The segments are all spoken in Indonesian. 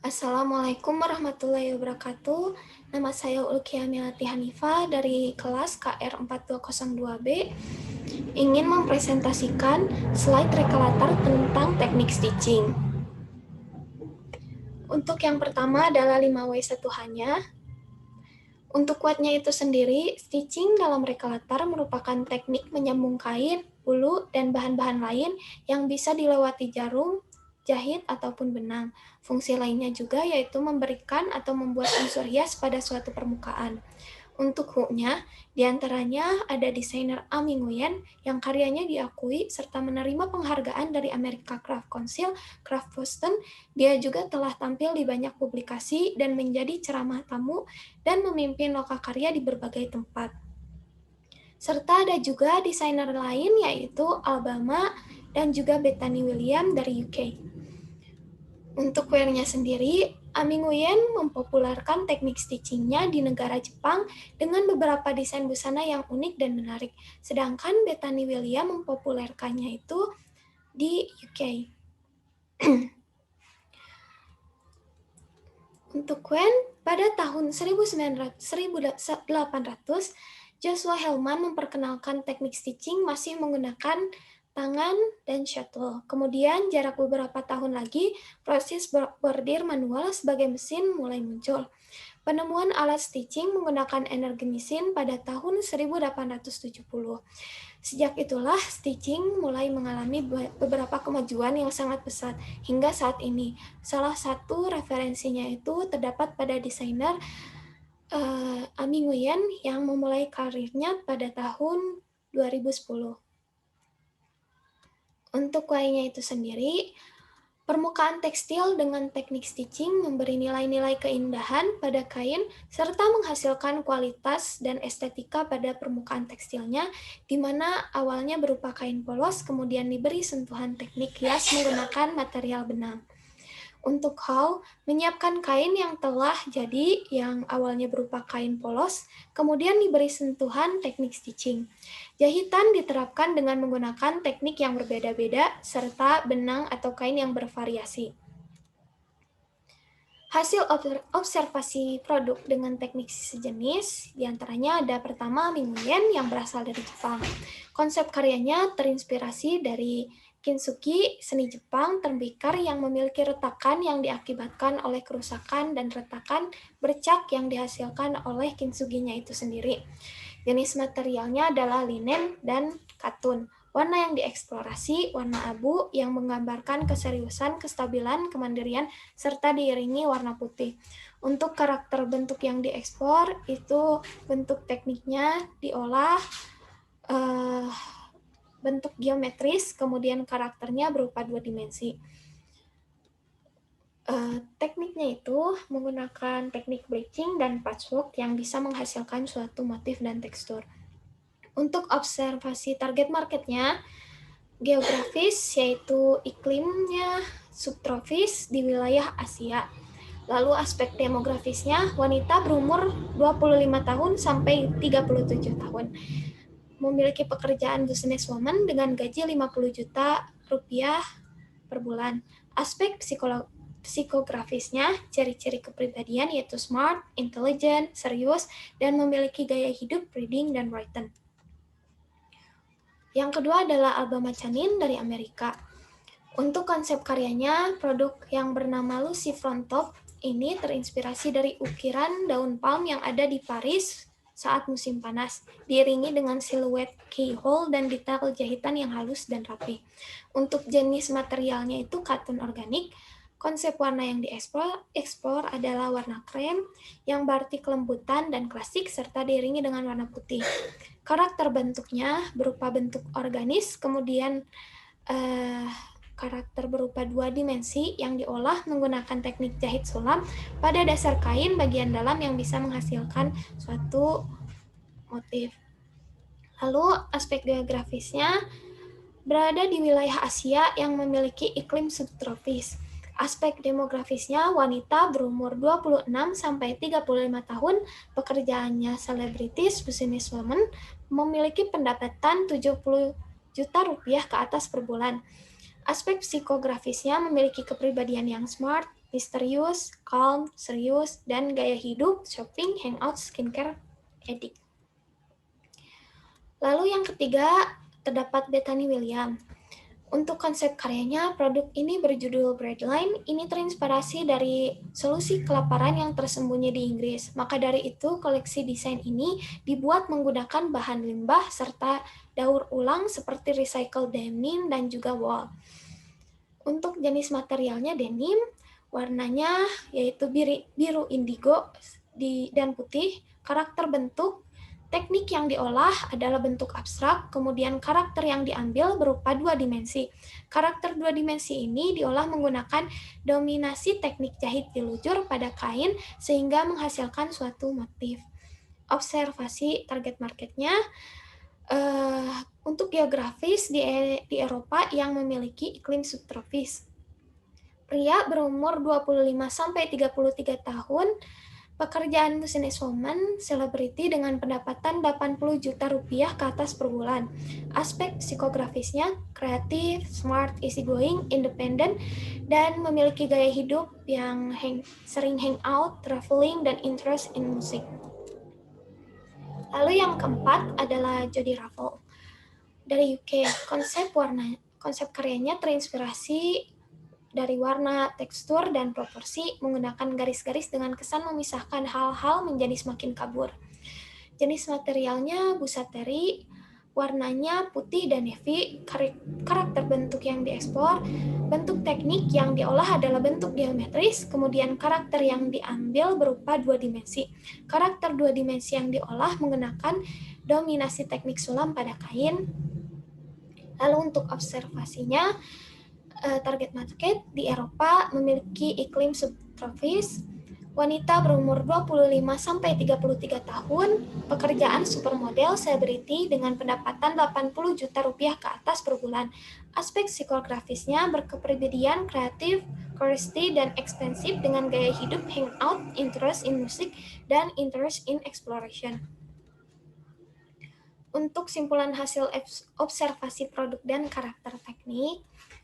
Assalamualaikum warahmatullahi wabarakatuh. Nama saya Ulkia Melati Hanifah dari kelas KR4202B. Ingin mempresentasikan slide rekalatar tentang teknik stitching. Untuk yang pertama adalah 5W1H-nya. Untuk kuatnya itu sendiri, stitching dalam rekalatar merupakan teknik menyambung kain, ulu, dan bahan-bahan lain yang bisa dilewati jarum, jahit, ataupun benang. Fungsi lainnya juga yaitu memberikan atau membuat unsur hias pada suatu permukaan. Untuk hook-nya, diantaranya ada desainer Ami Nguyen yang karyanya diakui serta menerima penghargaan dari America Craft Council, Craft Boston. Dia juga telah tampil di banyak publikasi dan menjadi ceramah tamu dan memimpin lokakarya di berbagai tempat. Serta ada juga desainer lain yaitu Alabama dan juga Bethany William dari UK. Untuk wear-nya sendiri, Ami Nguyen mempopulerkan teknik stitching-nya di negara Jepang dengan beberapa desain busana yang unik dan menarik. Sedangkan Bethany William mempopulerkannya itu di UK. Untuk Gwen, pada tahun 1800, Joshua Hellman memperkenalkan teknik stitching masih menggunakan tangan dan shuttle. Kemudian jarak beberapa tahun lagi, proses bordir manual sebagai mesin mulai muncul. Penemuan alat stitching menggunakan energi mesin pada tahun 1870. Sejak itulah stitching mulai mengalami beberapa kemajuan yang sangat pesat hingga saat ini. Salah satu referensinya itu terdapat pada desainer Ami Nguyen yang memulai karirnya pada tahun 2010. Untuk kuahnya itu sendiri, permukaan tekstil dengan teknik stitching memberi nilai-nilai keindahan pada kain serta menghasilkan kualitas dan estetika pada permukaan tekstilnya, di mana awalnya berupa kain polos kemudian diberi sentuhan teknik hias menggunakan material benang. Untuk haul, menyiapkan kain yang telah jadi yang awalnya berupa kain polos, kemudian diberi sentuhan teknik stitching. Jahitan diterapkan dengan menggunakan teknik yang berbeda-beda, serta benang atau kain yang bervariasi. Hasil observasi produk dengan teknik sejenis, diantaranya ada pertama Ami Nguyen yang berasal dari Jepang. Konsep karyanya terinspirasi dari kintsugi, seni Jepang tembikar yang memiliki retakan yang diakibatkan oleh kerusakan dan retakan bercak yang dihasilkan oleh kintsuginya itu sendiri. Jenis materialnya adalah linen dan katun. Warna yang dieksplorasi, warna abu yang menggambarkan keseriusan, kestabilan, kemandirian, serta diiringi warna putih. Untuk karakter bentuk yang diekspor, itu bentuk tekniknya diolah bentuk geometris, kemudian karakternya berupa 2 dimensi. Tekniknya itu menggunakan teknik bleaching dan patchwork yang bisa menghasilkan suatu motif dan tekstur. Untuk observasi target marketnya, geografis yaitu iklimnya subtropis di wilayah Asia. Lalu aspek demografisnya, wanita berumur 25 tahun sampai 37 tahun. Memiliki pekerjaan businesswoman dengan gaji 50 juta rupiah per bulan. Aspek psikografisnya, ciri-ciri kepribadian yaitu smart, intelligent, serius, dan memiliki gaya hidup reading dan writing. Yang kedua adalah Alabama Chanin dari Amerika. Untuk konsep karyanya, produk yang bernama Lucy Front Top ini terinspirasi dari ukiran daun palm yang ada di Paris saat musim panas, diiringi dengan siluet keyhole dan detail jahitan yang halus dan rapi. Untuk jenis materialnya itu katun organik. Konsep warna yang dieksplor adalah warna krem yang berarti kelembutan dan klasik serta diiringi dengan warna putih. Karakter bentuknya berupa bentuk organis, kemudian karakter berupa 2 dimensi yang diolah menggunakan teknik jahit sulam pada dasar kain bagian dalam yang bisa menghasilkan suatu motif. Lalu aspek geografisnya berada di wilayah Asia yang memiliki iklim subtropis. Aspek demografisnya, wanita berumur 26 sampai 35 tahun, pekerjaannya selebritis, businesswoman, memiliki pendapatan 70 juta rupiah ke atas per bulan. Aspek psikografisnya memiliki kepribadian yang smart, misterius, calm, serius, dan gaya hidup, shopping, hangout, skincare, edik. Lalu yang ketiga, terdapat Bethany Williams. Untuk konsep karyanya, produk ini berjudul Breadline. Ini terinspirasi dari solusi kelaparan yang tersembunyi di Inggris. Maka dari itu, koleksi desain ini dibuat menggunakan bahan limbah serta daur ulang seperti recycled denim dan juga wool. Untuk jenis materialnya denim, warnanya yaitu biru indigo dan putih, karakter bentuk, teknik yang diolah adalah bentuk abstrak, kemudian karakter yang diambil berupa dua dimensi. Karakter dua dimensi ini diolah menggunakan dominasi teknik jahit jelujur pada kain sehingga menghasilkan suatu motif. Observasi target marketnya, untuk geografis di Eropa yang memiliki iklim subtropis. Pria berumur 25-33 tahun, pekerjaan businesswoman, selebriti dengan pendapatan 80 juta rupiah ke atas per bulan. Aspek psikografisnya, kreatif, smart, easygoing, independen, dan memiliki gaya hidup yang sering hangout, traveling, dan interest in musik. Lalu yang keempat adalah Jody Ruffle. Dari UK, konsep karyanya terinspirasi dari warna, tekstur, dan proporsi, menggunakan garis-garis dengan kesan memisahkan hal-hal menjadi semakin kabur. Jenis materialnya busa teri, warnanya putih dan navy, karakter bentuk yang dieksplor, bentuk teknik yang diolah adalah bentuk geometris, kemudian karakter yang diambil berupa dua dimensi. Karakter dua dimensi yang diolah menggunakan dominasi teknik sulam pada kain. Lalu untuk observasinya, target market di Eropa memiliki iklim subtropis, wanita berumur 25-33 tahun, pekerjaan supermodel selebriti dengan pendapatan 80 juta rupiah ke atas per bulan. Aspek psikografisnya berkepribadian kreatif, curiosity, dan ekspensif dengan gaya hidup hangout, interest in musik, dan interest in exploration. Untuk simpulan hasil observasi produk dan karakter teknik,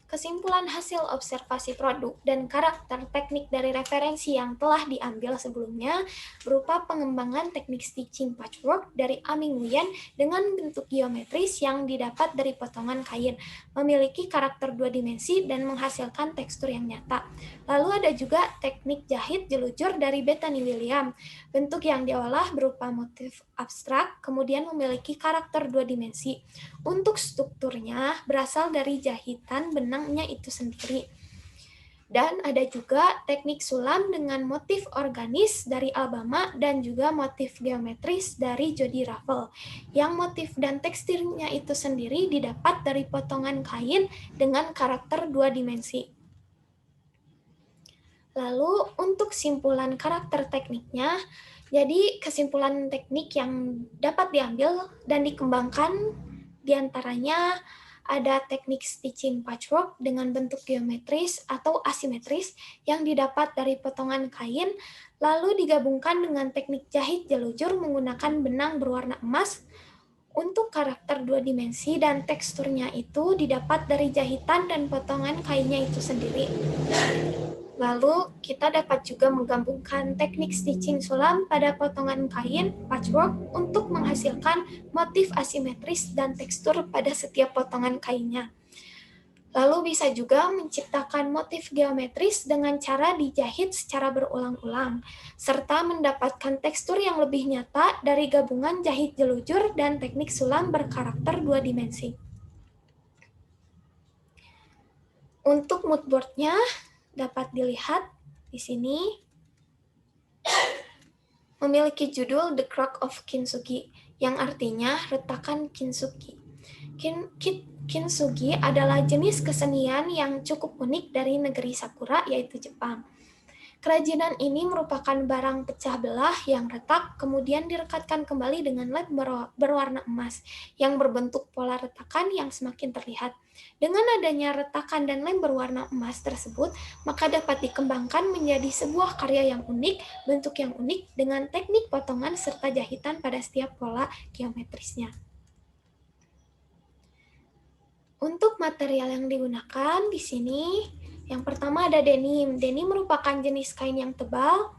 kesimpulan hasil observasi produk dan karakter teknik dari referensi yang telah diambil sebelumnya berupa pengembangan teknik stitching patchwork dari Ami Nguyen dengan bentuk geometris yang didapat dari potongan kain, memiliki karakter dua dimensi dan menghasilkan tekstur yang nyata. Lalu ada juga teknik jahit jelujur dari Bethany Williams, bentuk yang diolah berupa motif abstrak, kemudian memiliki karakter dua dimensi. Untuk strukturnya berasal dari jahitan benangnya itu sendiri. Dan ada juga teknik sulam dengan motif organis dari Alabama dan juga motif geometris dari Jody Ruffle. Yang motif dan teksturnya itu sendiri didapat dari potongan kain dengan karakter dua dimensi. Lalu untuk simpulan karakter tekniknya, jadi kesimpulan teknik yang dapat diambil dan dikembangkan diantaranya ada teknik stitching patchwork dengan bentuk geometris atau asimetris yang didapat dari potongan kain, lalu digabungkan dengan teknik jahit jelujur menggunakan benang berwarna emas. Untuk karakter dua dimensi dan teksturnya itu didapat dari jahitan dan potongan kainnya itu sendiri. Lalu, kita dapat juga menggabungkan teknik stitching sulam pada potongan kain patchwork untuk menghasilkan motif asimetris dan tekstur pada setiap potongan kainnya. Lalu bisa juga menciptakan motif geometris dengan cara dijahit secara berulang-ulang, serta mendapatkan tekstur yang lebih nyata dari gabungan jahit jelujur dan teknik sulam berkarakter dua dimensi. Untuk moodboard-nya, dapat dilihat di sini memiliki judul The Crack of Kintsugi, yang artinya retakan kintsugi. Kintsugi adalah jenis kesenian yang cukup unik dari negeri Sakura, yaitu Jepang. Kerajinan ini merupakan barang pecah belah yang retak, kemudian direkatkan kembali dengan lem berwarna emas yang berbentuk pola retakan yang semakin terlihat. Dengan adanya retakan dan lem berwarna emas tersebut, maka dapat dikembangkan menjadi sebuah karya yang unik, bentuk yang unik, dengan teknik potongan serta jahitan pada setiap pola geometrisnya. Untuk material yang digunakan di sini, yang pertama ada denim. Denim merupakan jenis kain yang tebal,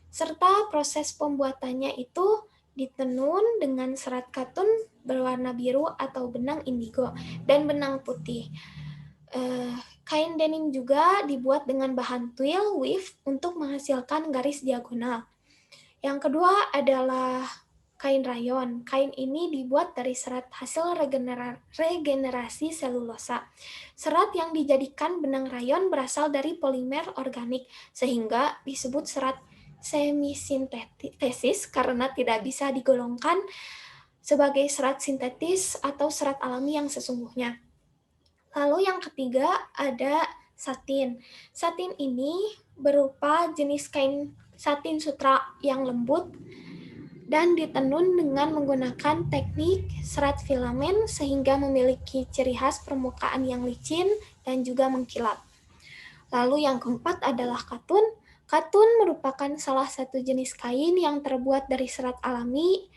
serta proses pembuatannya itu ditenun dengan serat katun berwarna biru atau benang indigo dan benang putih. Kain denim juga dibuat dengan bahan twill weave untuk menghasilkan garis diagonal. Yang kedua adalah kain rayon. Kain ini dibuat dari serat hasil regenerasi selulosa. Serat yang dijadikan benang rayon berasal dari polimer organik, sehingga disebut serat semisintesis karena tidak bisa digolongkan sebagai serat sintetis atau serat alami yang sesungguhnya. Lalu yang ketiga ada satin. Satin ini berupa jenis kain satin sutra yang lembut dan ditenun dengan menggunakan teknik serat filamen sehingga memiliki ciri khas permukaan yang licin dan juga mengkilap. Lalu yang keempat adalah katun. Katun merupakan salah satu jenis kain yang terbuat dari serat alami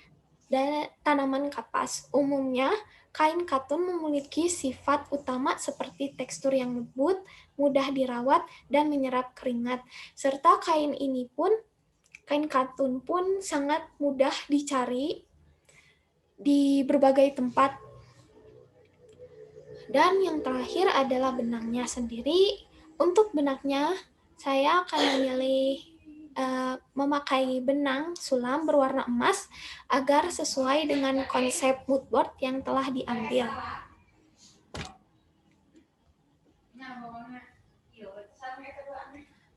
dan tanaman kapas. Umumnya, kain katun memiliki sifat utama seperti tekstur yang lembut, mudah dirawat, dan menyerap keringat. Serta kain katun pun sangat mudah dicari di berbagai tempat. Dan yang terakhir adalah benangnya sendiri. Untuk benangnya, saya akan memilih memakai benang sulam berwarna emas agar sesuai dengan konsep moodboard yang telah diambil.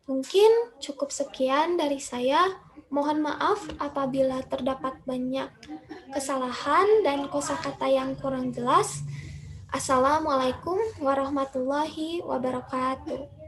Mungkin cukup sekian dari saya. Mohon maaf apabila terdapat banyak kesalahan dan kosakata yang kurang jelas. Assalamualaikum warahmatullahi wabarakatuh.